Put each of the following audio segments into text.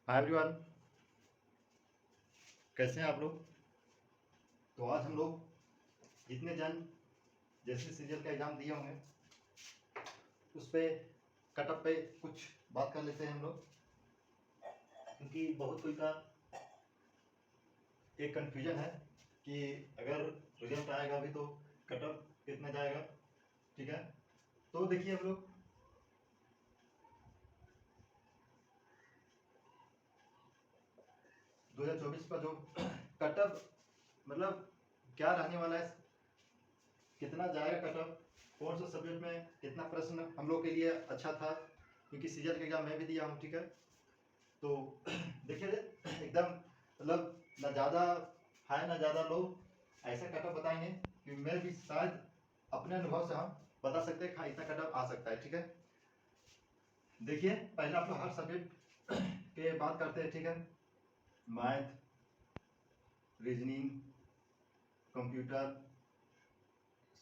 Hi everyone, कैसे हैं आप लोग। तो आज हम लोग जितने जन जैसे सीरियल का एग्ज़ाम दिए होंगे उस पे कटअप पे कुछ बात कर लेते हैं हम लोग, क्योंकि बहुत कोई का एक कन्फ्यूजन है कि अगर रिजल्ट आएगा अभी तो कटअप कितना जाएगा। ठीक है, तो देखिए हम लोग 2024 का जो कटअप मतलब क्या रहने वाला है, कितना जाएगा कटअप, कौन सा सब्जेक्ट में कितना प्रश्न हम लोग के लिए अच्छा था, क्योंकि सीजन का एग्जाम मैं भी दिया हूँ। ठीक है, तो देखिए एकदम मतलब ना ज़्यादा हाई ना ज़्यादा लो, ऐसा कटअप बताएंगे कि मैं भी शायद अपने अनुभव से हम बता सकते हैं हाँ इतना कटअप आ सकता है। ठीक है, देखिए पहले आप लोग हर सब्जेक्ट के बात करते हैं। ठीक है, मैथ, रीजनिंग, कंप्यूटर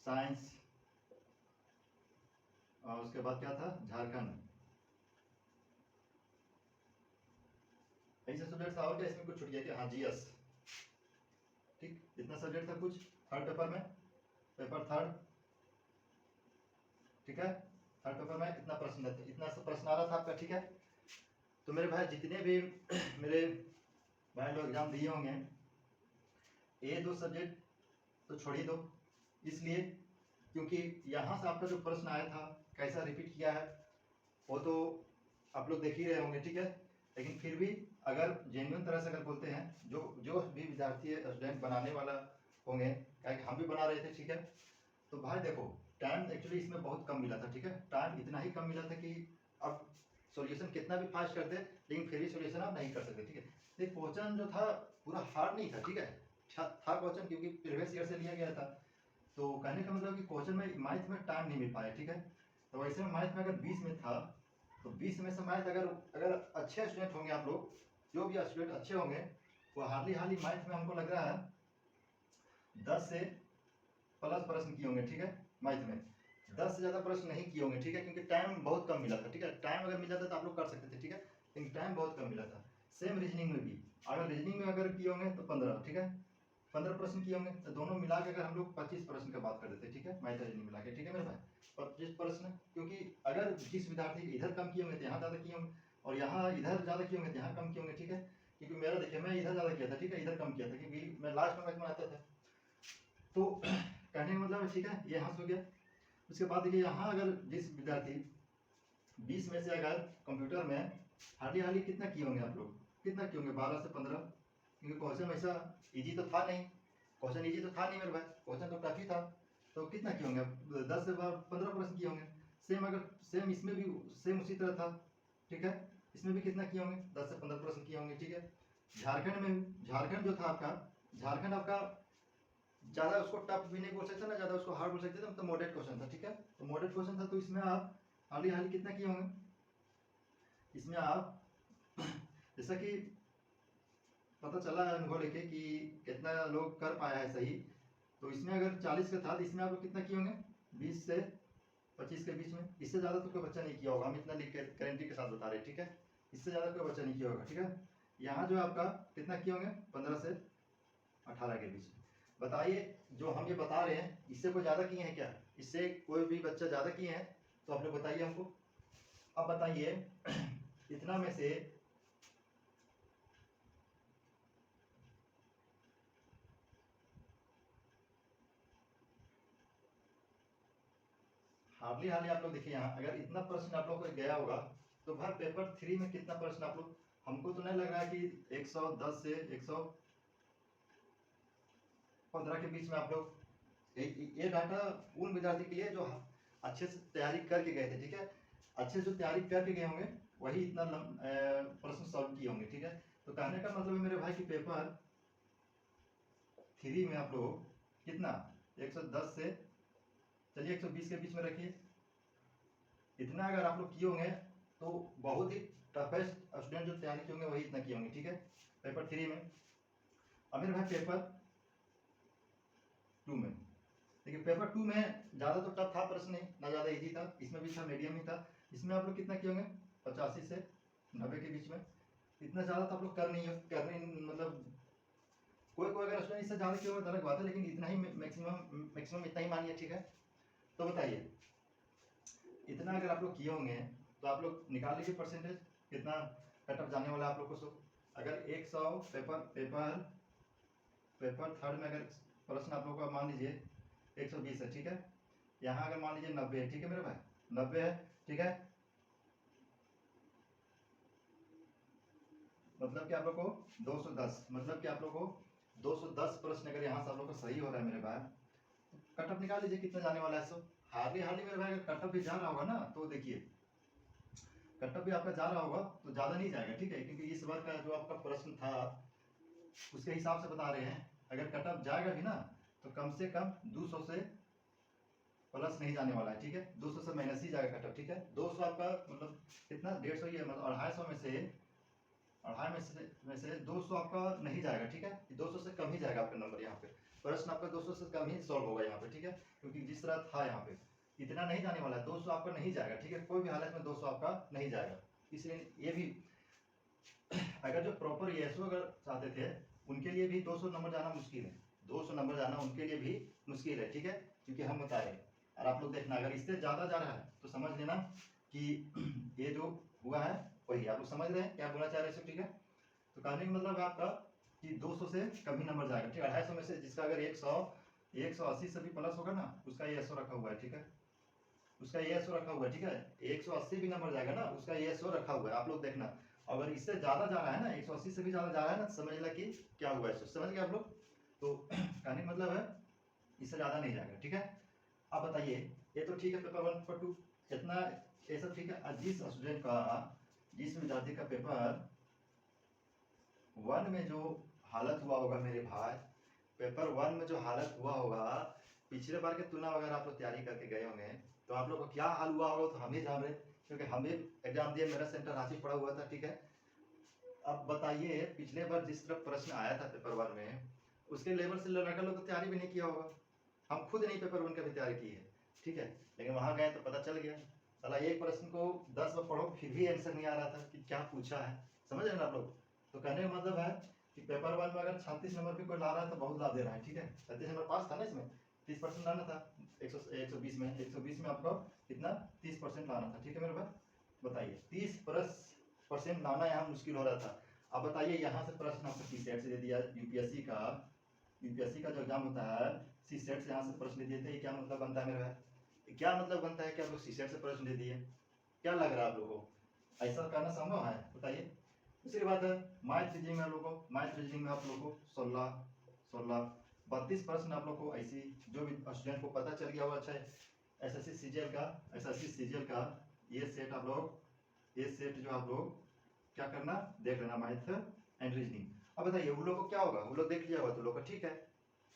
साइंस, और उसके बाद क्या था, झारखंड। ऐसे सब्जेक्ट था और क्या इसमें कुछ छूट गया कि हाँ जीएस। ठीक, इतना सब्जेक्ट था कुछ थर्ड पेपर में, पेपर थर्ड। ठीक है, थर्ड पेपर में इतना प्रश्न था, इतना सा प्रश्न आ रहा था आपका। ठीक है, तो मेरे भाई जितने भी मेरे भाई लोग एग्जाम दिए होंगे, ये दो सब्जेक्ट तो छोड़ ही दो, इसलिए क्योंकि यहाँ से आपका जो प्रश्न आया था कैसा रिपीट किया है वो तो आप लोग देख ही रहे होंगे। ठीक है, लेकिन फिर भी अगर जेन्युइन तरह से अगर बोलते हैं, जो जो भी विद्यार्थी स्टूडेंट बनाने वाला होंगे, क्या हम भी बना रहे थे। ठीक है, तो भाई देखो टाइम एक्चुअली इसमें बहुत कम मिला था। ठीक है, टाइम इतना ही कम मिला था कि अब सॉल्यूशन कितना भी फास्ट करते लेकिन फिर भी सॉल्यूशन आप नहीं कर सकते। ठीक है, तो क्वेश्चन जो था पूरा हार्ड नहीं था। ठीक है, था क्वेश्चन क्योंकि प्रीवियस ईयर से लिया गया था। तो कहने का मतलब कि क्वेश्चन में मैथ में टाइम नहीं मिल पाया। ठीक है, तो वैसे में मैथ में अगर 20 में था तो 20 में से मैथ अगर अगर अच्छे स्टूडेंट होंगे आप लोग, जो भी स्टूडेंट अच्छे होंगे, वो हार्डली मैथ में हमको लग रहा है 10 से प्लस प्रश्न किए होंगे। ठीक है, मैथ में 10 से ज़्यादा प्रश्न नहीं किए होंगे। ठीक है, क्योंकि टाइम बहुत कम मिला था। ठीक है, टाइम अगर मिल जाता तो आप लोग कर सकते थे। ठीक है, लेकिन टाइम बहुत कम मिला था। सेम रीजनिंग में भी, अगर रीजनिंग में अगर किए होंगे तो 15। ठीक है, 15 प्रश्न किए होंगे, तो दोनों मिला के अगर हम लोग 25 प्रश्न की बात कर देते। ठीक है, मैथ रीजनिंग मिला के। ठीक है मेरे भाई, 25 प्रश्न, क्योंकि अगर जिस विद्यार्थी इधर कम किए होंगे तो यहाँ ज़्यादा किए होंगे, और यहाँ इधर ज़्यादा किए होंगे तो यहाँ कम किए होंगे। ठीक है, क्योंकि मेरा देखिए मैं इधर ज़्यादा किया था। ठीक है, इधर कम किया था क्योंकि मैं लास्ट में मैथ में आता था। तो कहने का मतलब ठीक है, ये यहाँ से हो गया। उसके बाद देखिए यहाँ अगर जिस विद्यार्थी 20 में से अगर कंप्यूटर में हार्डली कितना किए होंगे आप लोग, कितना किए होंगे, 12 से 15, क्योंकि क्वेश्चन ऐसा इजी तो था नहीं, क्वेश्चन इजी तो था नहीं मेरे भाई, क्वेश्चन तो टफ ही था। तो कितना किए होंगे, 10 से 15 प्रश्न किए होंगे। सेम अगर सेम इसमें भी सेम उसी तरह था। ठीक है, इसमें भी कितना किए होंगे, 10 से 15 प्रश्न किए होंगे। ठीक है, झारखंड में, झारखंड जो था आपका, झारखंड आपका ज़्यादा उसको टफ भी नहीं बोल सकते ना, ज़्यादा उसको हार्ड बोल सकते थे, तो मॉडरेट क्वेश्चन था। ठीक है, तो मॉडरेट क्वेश्चन था, तो इसमें आप हार्डली कितना किए होंगे, इसमें आप जैसा कि पता चला है अनुभव लेके कि कितना लोग कर पाया है सही, तो इसमें अगर 40 का था तो इसमें आप लोग कितना किए होंगे, 20 से 25 के बीच में। इससे ज़्यादा तो कोई बच्चा नहीं किया होगा, हम इतना लिख के गारंटी के साथ बता रहे हैं। ठीक है, इससे ज़्यादा कोई बच्चा नहीं किया होगा। ठीक है, यहाँ जो आपका कितना किए होंगे, 15 से 18 के बीच में। बताइए जो हम ये बता रहे हैं इससे कोई ज़्यादा किए हैं क्या, इससे कोई भी बच्चा ज़्यादा किए हैं तो आप लोग बताइए हमको। अब बताइए इतना में से हार्डली आप लोग देखिए, यहाँ अगर इतना प्रश्न आप लोग को गया होगा तो भाई पेपर 3 में कितना प्रश्न आप लोग, हमको तो नहीं लग रहा है कि 110 से 115 के बीच में आप लोग, ये डाटा उन विद्यार्थी के लिए जो अच्छे से तैयारी करके गए थे। ठीक है, अच्छे से तैयारी करके गए होंगे वही इतना प्रश्न सॉल्व किए होंगे। ठीक है, तो कहने का मतलब है मेरे भाई कि पेपर 3 में आप लोग कितना, 110 से चलिए 120 के बीच में रखिए, इतना अगर आप लोग किए होंगे तो बहुत ही टफेस्ट स्टूडेंट जो तैयारी किए होंगे वही इतना किए होंगे। ठीक है, पेपर 3 में। अब मेरे भाई पेपर 2 में देखिए, पेपर 2 में ज़्यादा तो टफ था प्रश्न नहीं, ना ज़्यादा इजी था, इसमें भी था मीडियम ही था। इसमें आप लोग कितना किए होंगे, 85 से 90 के बीच में। इतना ज़्यादा तो आप लोग कर नहीं मतलब कोई कोई अगर स्टूडेंट इससे ज़्यादा किया होगा तो अलग बात है, लेकिन इतना ही मैक्सिमम इतना ही मानिए, ठीक है। तो बताइए इतना अगर आप लोग किए होंगे तो आप लोग निकाल लीजिए परसेंटेज कितना कट ऑफ जाने वाला है आप लोग को। सो अगर 100 पेपर थर्ड में अगर प्रश्न आप लोग का मान लीजिए 120 है, ठीक है। यहाँ अगर मान लीजिए 90 है, ठीक है मेरे भाई, 90 है, ठीक है। मतलब कि आप लोग को 210, मतलब कि आप लोग को 210 प्रश्न अगर यहाँ से आप लोग को सही हो रहा है मेरे भाई, कट ऑफ निकाल लीजिए कितना जाने वाला है। सो हार्डली मेरे भाई अगर कट ऑफ भी जा रहा होगा ना, तो देखिए कट ऑफ भी आपका जा रहा होगा तो ज़्यादा नहीं जाएगा, ठीक है, क्योंकि इस बार का जो आपका प्रश्न था उसके हिसाब से बता रहे हैं। अगर कट ऑफ जाएगा भी ना तो कम से कम 200 से प्लस नहीं जाने वाला है, ठीक है। 200 से माइनस ही जाएगा कट ऑफ, ठीक है। 200 आपका मतलब कितना 150 ही है, मतलब 250 में से 200 आपका नहीं जाएगा, ठीक है। 200 से कम ही जाएगा आपका नंबर, यहाँ पे प्रश्न आपका 200 से कम ही सॉल्व होगा यहाँ पे, ठीक है। क्योंकि जिस तरह था यहाँ पे इतना नहीं जाने वाला है, 200 आपका नहीं जाएगा, ठीक है। कोई भी हालत में 200 आपका नहीं जाएगा। इसलिए ये भी अगर जो प्रॉपर येसो अगर चाहते थे उनके लिए भी 200 नंबर जाना मुश्किल है, 200 नंबर जाना उनके लिए भी मुश्किल है, ठीक है। क्योंकि हम बता रहे हैं और आप लोग देखना अगर इससे ज़्यादा जा रहा है तो समझ लेना कि ये जो हुआ है वही आप लोग समझ रहे हैं क्या बोलना चाह रहे हैं, ठीक है। तो कहने का मतलब है आपका कि 200 से कम ही नंबर जाएगा, ठीक है। 250 में से जिसका अगर 180 से भी प्लस होगा ना उसका ये एसओ रखा हुआ है, ठीक है, उसका ये एसओ रखा हुआ है, ठीक है। 180 भी नंबर जाएगा ना उसका ये एसओ रखा हुआ है, आप लोग देखना। अगर इससे ज्यादा जा रहा है ना 180 से भी ज्यादा जा रहा है ना, समझ लेना कि क्या हुआ है, समझ गए आप लोग। तो कहने का मतलब है इससे ज्यादा नहीं जाएगा, ठीक है। अब बताइए ये तो ठीक है, पेपर 1 पेपर 2 इतना ये सब ठीक है। जिस स्टूडेंट का जिस विद्यार्थी का पेपर 1 में जो हालत हुआ होगा मेरे भाई, पेपर 1 में जो हालत हुआ होगा, पिछले बार के तुलना अगर आप लोग तैयारी करके गए होंगे तो आप लोग को क्या हाल हुआ होगा तो हम ही जान रहे, क्योंकि हम भी एग्जाम दिए, मेरा सेंटर रांची पड़ा हुआ था, ठीक है। अब बताइए पिछले बार जिस तरह प्रश्न आया था पेपर 1 में उसके लेवल से लड़का लोग तो तैयारी भी नहीं किया होगा। हम खुद नहीं पेपर 1 का भी तैयारी की है, ठीक है। लेकिन वहां गए तो पता चल गया साला एक प्रश्न को 10 बार पढ़ो फिर भी आंसर नहीं आ रहा था कि क्या पूछा है, समझ रहे हैं आप लोग। तो कहने का मतलब है कि पेपर 1 में अगर 36 नंबर भी कोई ला रहा है तो बहुत ला दे रहा है, ठीक है। 36 नंबर पास था ना, इसमें 30% लाना था। 120 में आपको कितना 30% लाना था, ठीक है मेरे भाई। बताइए 30% लाना यहाँ मुश्किल हो रहा था। अब बताइए यहाँ से प्रश्न आपको सी सेट से दे दिया, यूपीएससी का जो एग्जाम होता है सी सेट से यहाँ से प्रश्न दे दिए थे, क्या मतलब बनता है मेरे भाई, क्या मतलब बनता है कि आप लोग सी सेट से प्रश्न दे दिए, क्या लग रहा है आप लोगों को ऐसा करना संभव है, बताइए। दूसरी बात है मैथ रीजनिंग में आप लोग को, मैथ रीजनिंग में आप लोग को 32 प्रश्न आप लोग को ऐसी जो भी स्टूडेंट को पता चल गया होगा। अच्छा एसएससी सीजीएल का ये सेट आप लोग, ये सेट जो आप लोग क्या करना देख लेना, मैथ एंड रीजनिंग। अब बताइए उन लोग को क्या होगा, उन लोग देख लिया होगा तो लोग का ठीक है,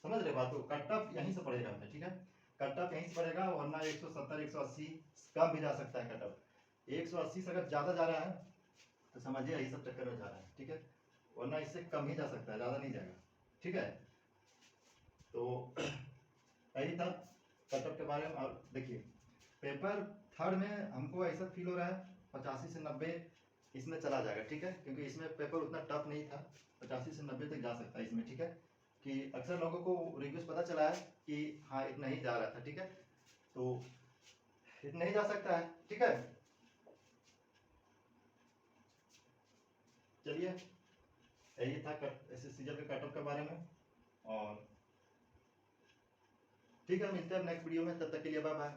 समझ रहे बात को। कट ऑफ यहीं से पड़ेगा हमें, ठीक है, कट ऑफ यहीं से पड़ेगा, वरना 170 180 कम भी जा सकता है कट ऑफ। 180 से अगर ज्यादा जा रहा है तो समझिए यही सब चक्कर में जा रहा है, ठीक है, वरना इससे कम ही जा सकता है, ज्यादा नहीं जाएगा, ठीक है। तो यही था कट ऑफ के बारे में। और देखिए पेपर थर्ड में हमको ऐसा फील हो रहा है 85 से 90 इसमें चला जाएगा, ठीक है, क्योंकि इसमें पेपर उतना टफ नहीं था, 85 से 90 तक जा सकता है इसमें, ठीक है। कि अक्सर लोगों को रिव्यूज पता चला है कि हाँ इतना ही जा रहा था, ठीक है, तो इतना ही जा सकता है, ठीक है। चलिए यही था एसएससी के कट ऑफ के बारे में। और ठीक है मिलते हैं नेक्स्ट वीडियो में, तब तक के लिए बाय बाय।